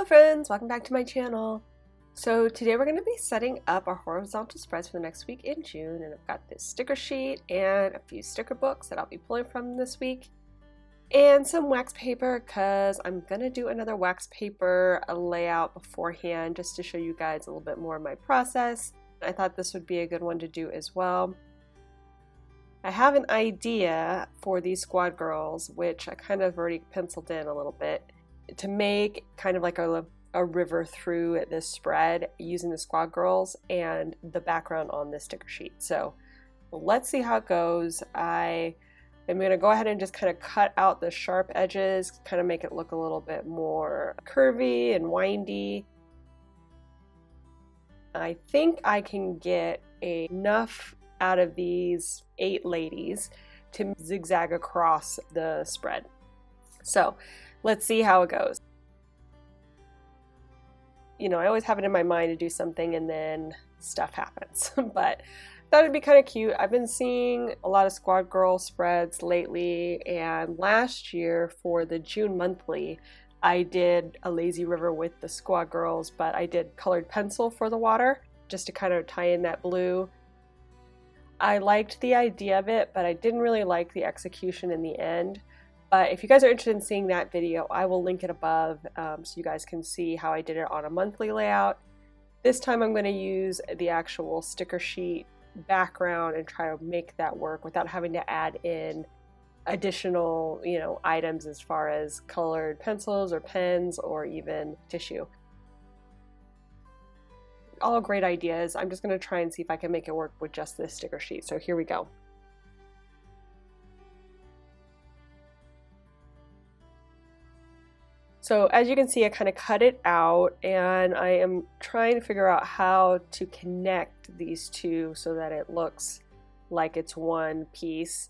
Hello friends, welcome back to my channel. So today we're going to be setting up our horizontal spreads for the next week in June, and I've got this sticker sheet and a few sticker books that I'll be pulling from this week and some wax paper because I'm going to do another wax paper layout beforehand just to show you guys a little bit more of my process. I thought this would be a good one to do as well. I have an idea for these squad girls, which I kind of already penciled in a little bit, to make kind of like a river through this spread using the squad girls and the background on this sticker sheet. So let's see how it goes. I am going to go ahead and just kind of cut out the sharp edges, kind of make it look a little bit more curvy and windy. I think I can get enough out of these 8 ladies to zigzag across the spread. So let's see how it goes. You know, I always have it in my mind to do something and then stuff happens, but I thought it'd be kind of cute. I've been seeing a lot of squad girl spreads lately, and last year for the June monthly I did a lazy river with the squad girls, but I did colored pencil for the water just to kind of tie in that blue. I liked the idea of it, but I didn't really like the execution in the end. But if you guys are interested in seeing that video, I will link it above so you guys can see how I did it on a monthly layout. This time I'm going to use the actual sticker sheet background and try to make that work without having to add in additional, items as far as colored pencils or pens or even tissue. All great ideas. I'm just going to try and see if I can make it work with just this sticker sheet. So here we go. So as you can see, I kind of cut it out, and I am trying to figure out how to connect these two so that it looks like it's one piece.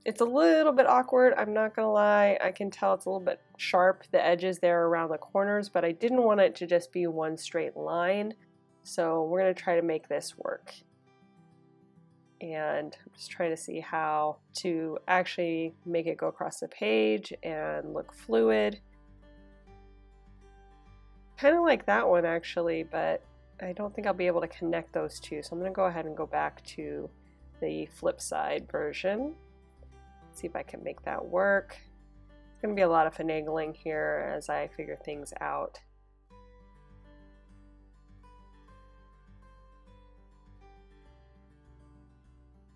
It's a little bit awkward, I'm not gonna lie. I can tell it's a little bit sharp, the edges there around the corners, but I didn't want it to just be one straight line. So we're gonna try to make this work. And I'm just trying to see how to actually make it go across the page and look fluid. Kind of like that one actually, but I don't think I'll be able to connect those two. So I'm gonna go ahead and go back to the flip side version. See if I can make that work. It's gonna be a lot of finagling here as I figure things out.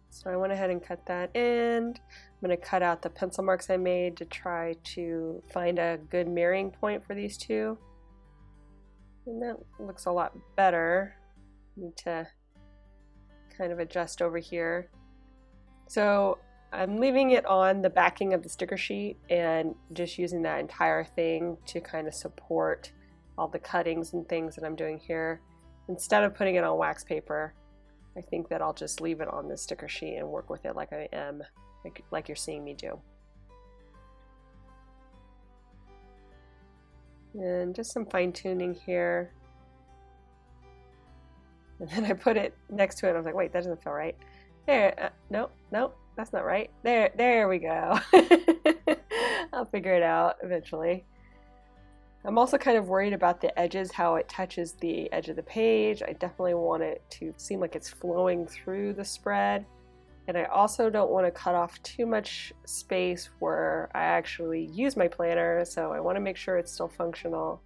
So I went ahead and cut that in. I'm going to cut out the pencil marks I made to try to find a good mirroring point for these two. And that looks a lot better. Need to kind of adjust over here. So I'm leaving it on the backing of the sticker sheet and just using that entire thing to kind of support all the cuttings and things that I'm doing here. Instead of putting it on wax paper, I think that I'll just leave it on this sticker sheet and work with it like I am, like you're seeing me do. And just some fine tuning here. And then I put it next to it. I was like, wait, that doesn't feel right. There, no, that's not right. There we go. I'll figure it out eventually. I'm also kind of worried about the edges, how it touches the edge of the page. I definitely want it to seem like it's flowing through the spread. And I also don't want to cut off too much space where I actually use my planner, so I want to make sure it's still functional.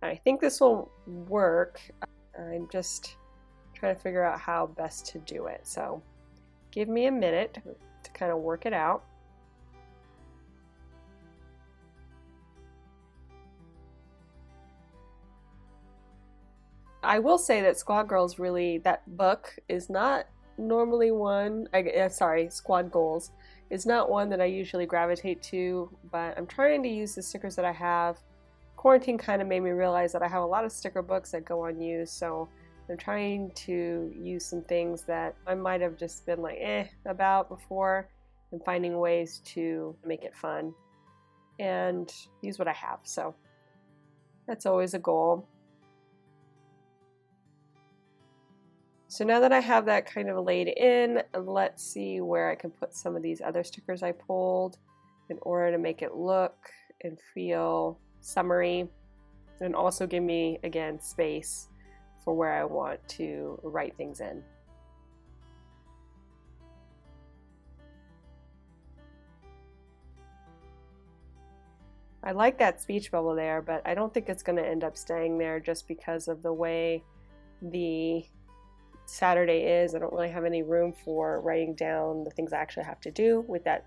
I think this will work. I'm just trying to figure out how best to do it. So give me a minute to kind of work it out. I will say that Squad Girls really, that book is not normally one, Squad Goals is not one that I usually gravitate to, but I'm trying to use the stickers that I have. Quarantine kind of made me realize that I have a lot of sticker books that go unused, so I'm trying to use some things that I might have just been like about before and finding ways to make it fun and use what I have. So that's always a goal. So now that I have that kind of laid in, let's see where I can put some of these other stickers I pulled in order to make it look and feel summery, and also give me, again, space for where I want to write things in. I like that speech bubble there, but I don't think it's going to end up staying there just because of the way the Saturday is. I don't really have any room for writing down the things I actually have to do with that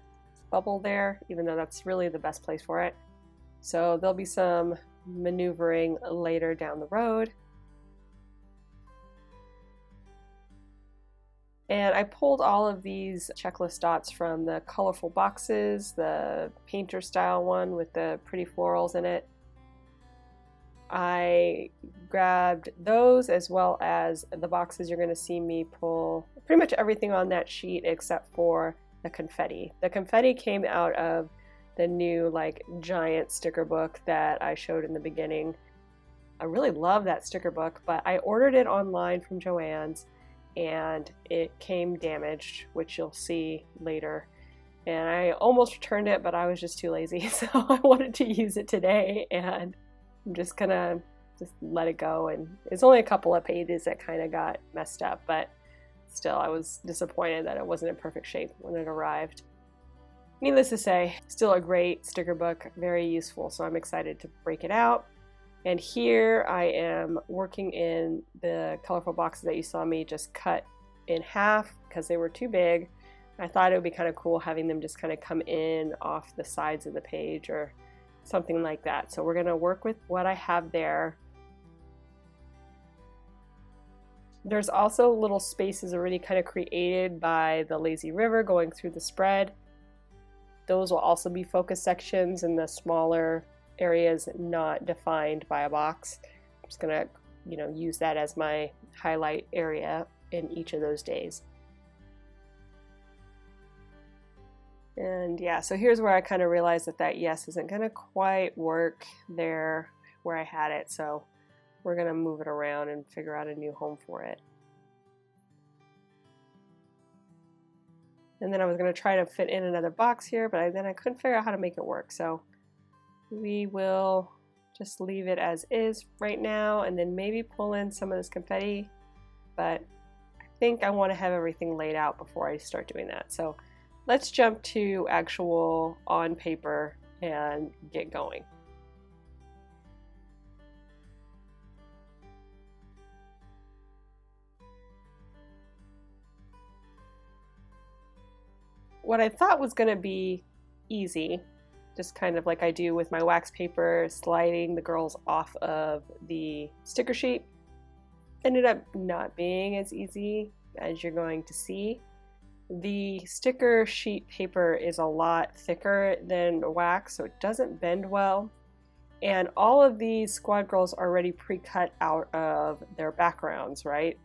bubble there, even though that's really the best place for it. So there'll be some maneuvering later down the road. And I pulled all of these checklist dots from the colorful boxes, the painter style one with the pretty florals in it. I grabbed those as well as the boxes. You're going to see me pull pretty much everything on that sheet except for the confetti. The confetti came out of the new like giant sticker book that I showed in the beginning. I really love that sticker book, but I ordered it online from Joann's and it came damaged, which you'll see later. And I almost returned it, but I was just too lazy, so I wanted to use it today, and I'm just gonna let it go. And it's only a couple of pages that kind of got messed up, but still I was disappointed that it wasn't in perfect shape when it arrived. Needless to say, still a great sticker book, very useful, so I'm excited to break it out. And here I am working in the colorful boxes that you saw me just cut in half because they were too big. I thought it would be kind of cool having them just kind of come in off the sides of the page or something like that. So we're going to work with what I have there. There's also little spaces already kind of created by the lazy river going through the spread. Those will also be focus sections in the smaller areas not defined by a box. I'm just gonna, use that as my highlight area in each of those days. And yeah, so here's where I kind of realized that yes isn't gonna quite work there where I had it, so we're gonna move it around and figure out a new home for it. And then I was gonna try to fit in another box here, but then I couldn't figure out how to make it work, so we will just leave it as is right now and then maybe pull in some of this confetti, but I think I want to have everything laid out before I start doing that. So let's jump to actual on paper and get going. What I thought was going to be easy, just kind of like I do with my wax paper, sliding the girls off of the sticker sheet, ended up not being as easy as you're going to see. The sticker sheet paper is a lot thicker than wax, so it doesn't bend well. And all of these squad girls are already pre-cut out of their backgrounds, right?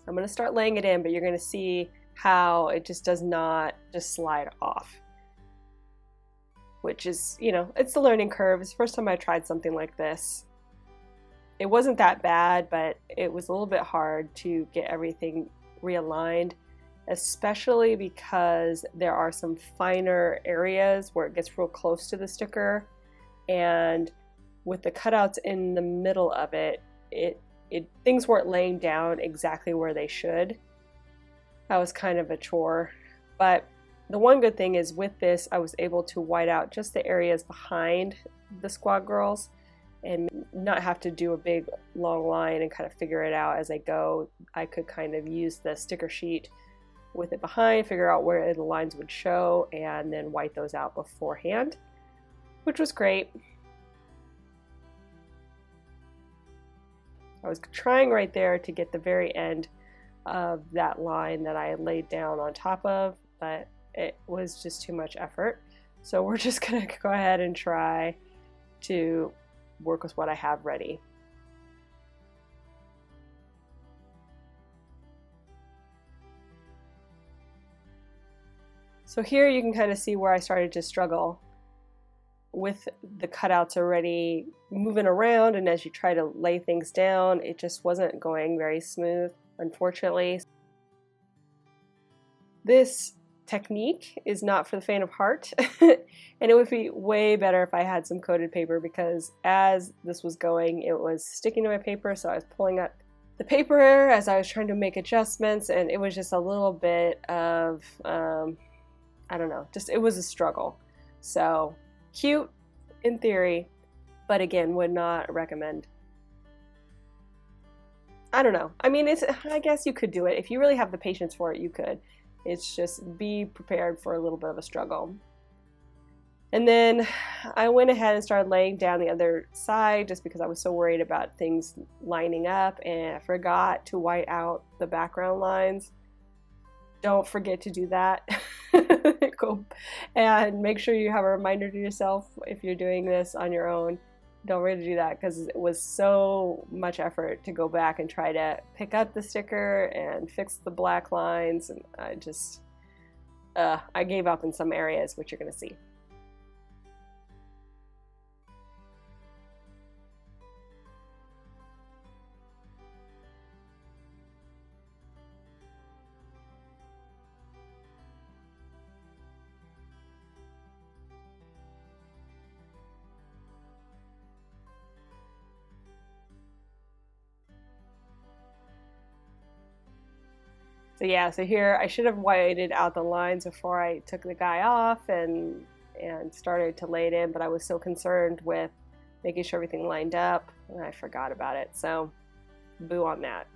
I'm going to start laying it in, but you're going to see how it just does not just slide off. Which is, it's the learning curve. It's the first time I tried something like this. It wasn't that bad, but it was a little bit hard to get everything realigned, especially because there are some finer areas where it gets real close to the sticker, and with the cutouts in the middle of it, things weren't laying down exactly where they should. That was kind of a chore, but the one good thing is with this, I was able to white out just the areas behind the squad girls and not have to do a big long line and kind of figure it out as I go. I could kind of use the sticker sheet with it behind, figure out where the lines would show, and then white those out beforehand, which was great. I was trying right there to get the very end of that line that I had laid down on top of, but it was just too much effort. So we're just gonna go ahead and try to work with what I have ready. So here you can kind of see where I started to struggle with the cutouts already moving around, and as you try to lay things down, it just wasn't going very smooth, unfortunately. This technique is not for the faint of heart. And it would be way better if I had some coated paper, because as this was going, it was sticking to my paper, so I was pulling up the paper as I was trying to make adjustments, and it was just a little bit of, I don't know, just it was a struggle. So cute in theory, but again, would not recommend. I don't know. I mean, I guess you could do it. If you really have the patience for it, you could. It's just be prepared for a little bit of a struggle. And then I went ahead and started laying down the other side just because I was so worried about things lining up, and I forgot to white out the background lines. Don't forget to do that. Go and make sure you have a reminder to yourself if you're doing this on your own. Don't forget to do that, because it was so much effort to go back and try to pick up the sticker and fix the black lines, and I gave up in some areas, which you're going to see. So yeah, so here I should have whited out the lines before I took the guy off and started to lay it in, but I was so concerned with making sure everything lined up, and I forgot about it. So boo on that.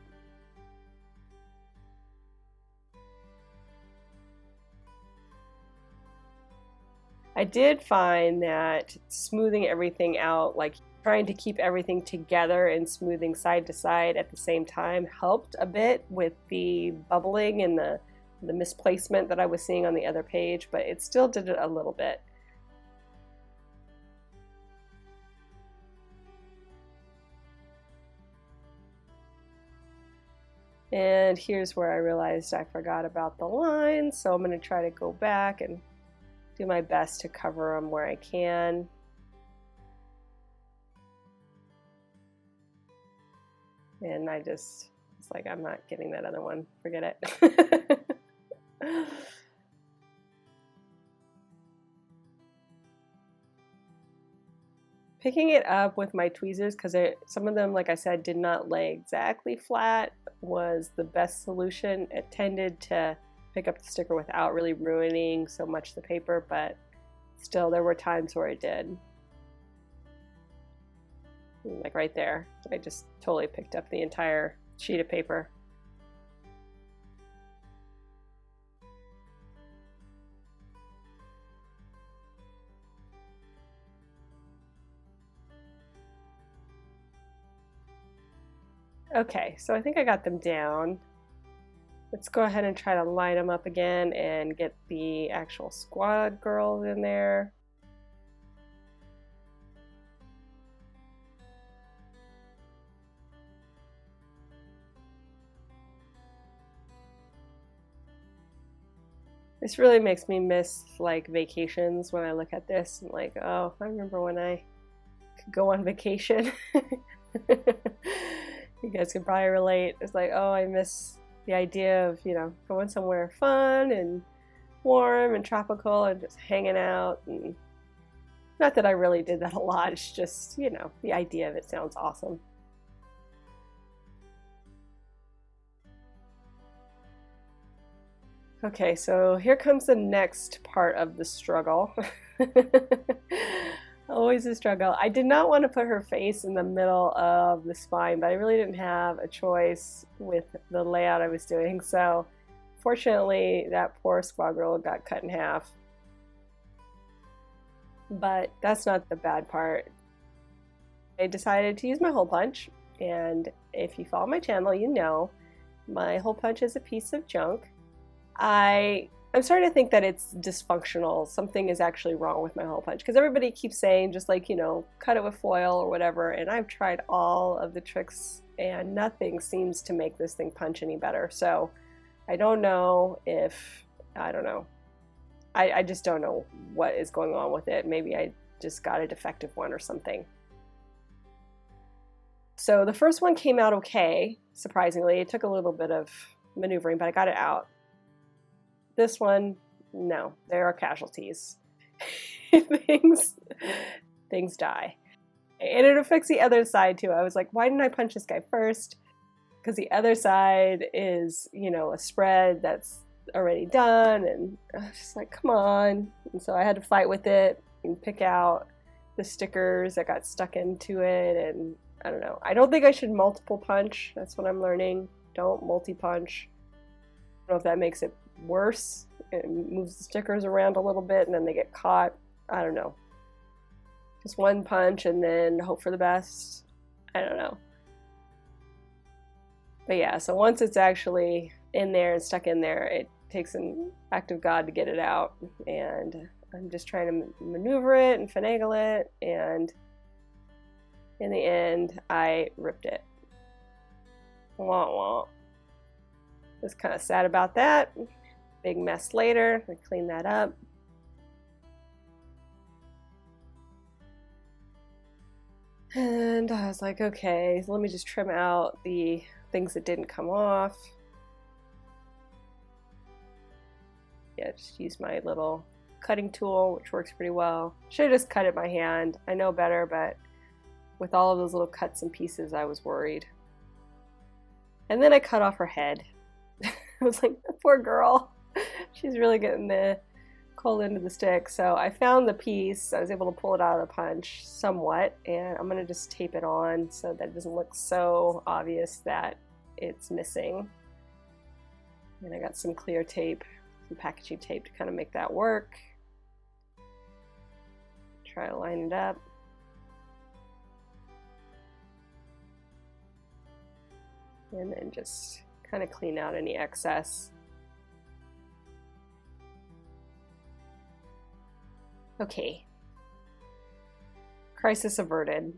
I did find that smoothing everything out, like trying to keep everything together and smoothing side to side at the same time, helped a bit with the bubbling and the misplacement that I was seeing on the other page, but it still did it a little bit. And here's where I realized I forgot about the lines, so I'm going to try to go back and do my best to cover them where I can. And it's like, I'm not getting that other one. Forget it. Picking it up with my tweezers, because some of them, like I said, did not lay exactly flat, was the best solution. It tended to pick up the sticker without really ruining so much the paper, but still there were times where it did. Like right there, I just totally picked up the entire sheet of paper. Okay, so I think I got them down. Let's go ahead and try to line them up again and get the actual squad girls in there. This really makes me miss like vacations when I look at this and like, oh, I remember when I could go on vacation. You guys can probably relate. It's like, oh, I miss the idea of, going somewhere fun and warm and tropical and just hanging out. And not that I really did that a lot, it's just, the idea of it sounds awesome. Okay, so here comes the next part of the struggle. Always a struggle. I did not want to put her face in the middle of the spine, but I really didn't have a choice with the layout I was doing. So fortunately, that poor squad girl got cut in half. But that's not the bad part. I decided to use my hole punch, and if you follow my channel, you know my hole punch is a piece of junk. I'm starting to think that it's dysfunctional. Something is actually wrong with my hole punch, because everybody keeps saying just like, cut it with foil or whatever, and I've tried all of the tricks and nothing seems to make this thing punch any better. So I don't know if, I don't know. I just don't know what is going on with it. Maybe I just got a defective one or something. So the first one came out okay, surprisingly. It took a little bit of maneuvering, but I got it out. This one no, there are casualties. things die. And it affects the other side too. I was like, why didn't I punch this guy first? Because the other side is, you know, a spread that's already done, and I was just like, come on. And so I had to fight with it and pick out the stickers that got stuck into it, and I don't know. I don't think I should multiple punch. That's what I'm learning. Don't multi-punch. I don't know if that makes it worse. It moves the stickers around a little bit and then they get caught. I don't know. Just one punch and then hope for the best. I don't know. But yeah, so once it's actually in there and stuck in there, it takes an act of God to get it out. And I'm just trying to maneuver it and finagle it. And in the end, I ripped it. Wah wah. Was kind of sad about that. Big mess later. I cleaned that up. And I was like, okay, so let me just trim out the things that didn't come off. Yeah, just use my little cutting tool, which works pretty well. Should have just cut it by hand. I know better, but with all of those little cuts and pieces, I was worried. And then I cut off her head. I was like, poor girl. She's really getting the cold end of the stick. So I found the piece. I was able to pull it out of the punch somewhat, and I'm going to just tape it on so that it doesn't look so obvious that it's missing. And I got some clear tape, some packaging tape to kind of make that work. Try to line it up. And then just kind of clean out any excess. Okay. Crisis averted.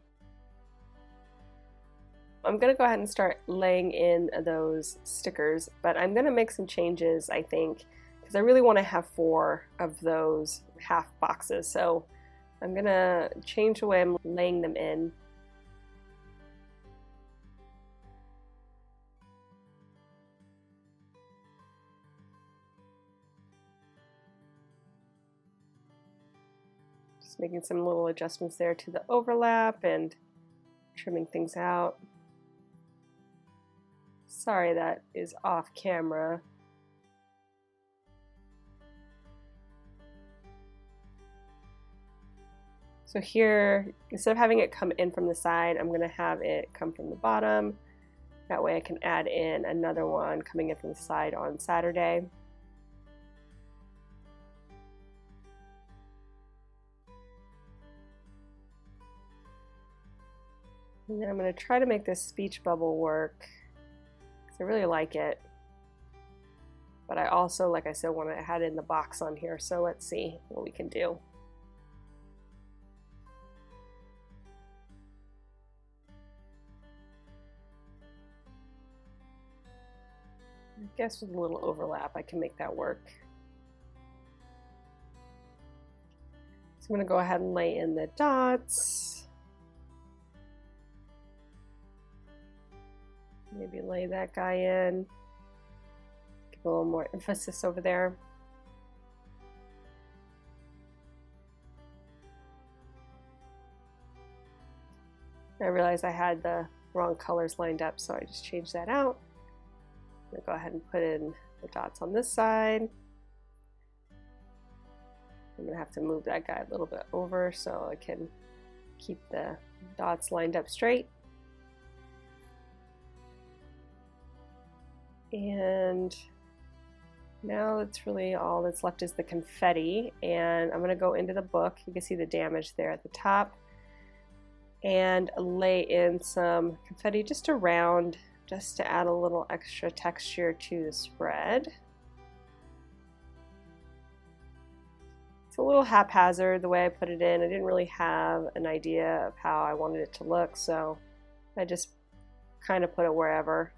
I'm going to go ahead and start laying in those stickers, but I'm going to make some changes, I think, because I really want to have 4 of those half boxes. So I'm going to change the way I'm laying them in. Making some little adjustments there to the overlap and trimming things out. Sorry that is off camera. So here, instead of having it come in from the side, I'm going to have it come from the bottom. That way I can add in another one coming in from the side on Saturday. And then I'm going to try to make this speech bubble work, because I really like it. But I also, like I said, want to add in the box on here, so let's see what we can do. I guess with a little overlap I can make that work. So I'm going to go ahead and lay in the dots. Maybe lay that guy in. Give a little more emphasis over there. I realized I had the wrong colors lined up, so I just changed that out. I'm going to go ahead and put in the dots on this side. I'm going to have to move that guy a little bit over so I can keep the dots lined up straight. And now that's really all that's left is the confetti, and I'm going to go into the book. You can see the damage there at the top, and lay in some confetti just around, just to add a little extra texture to the spread. It's a little haphazard the way I put it in. I didn't really have an idea of how I wanted it to look, so I just kind of put it wherever.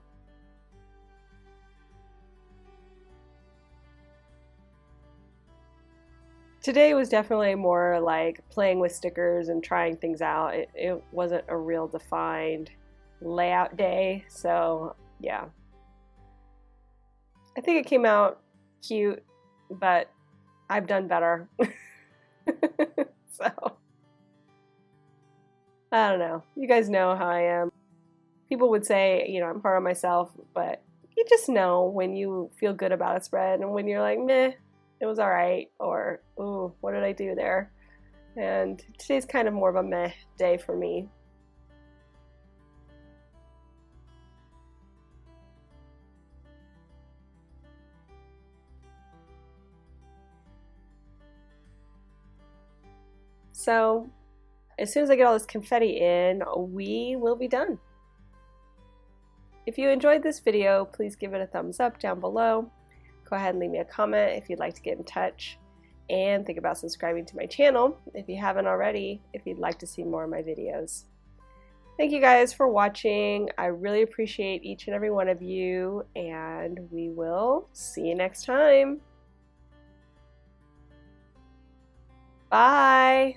Today was definitely more like playing with stickers and trying things out. It wasn't a real defined layout day, so yeah. I think it came out cute, but I've done better. So, I don't know. You guys know how I am. People would say, you know, I'm hard on myself, but you just know when you feel good about a spread and when you're like, meh, it was all right, or, ooh, what did I do there? And today's kind of more of a meh day for me. So, as soon as I get all this confetti in, we will be done. If you enjoyed this video, please give it a thumbs up down below. Go ahead and leave me a comment if you'd like to get in touch. And think about subscribing to my channel if you haven't already, if you'd like to see more of my videos. Thank you guys for watching. I really appreciate each and every one of you, and we will see you next time. Bye!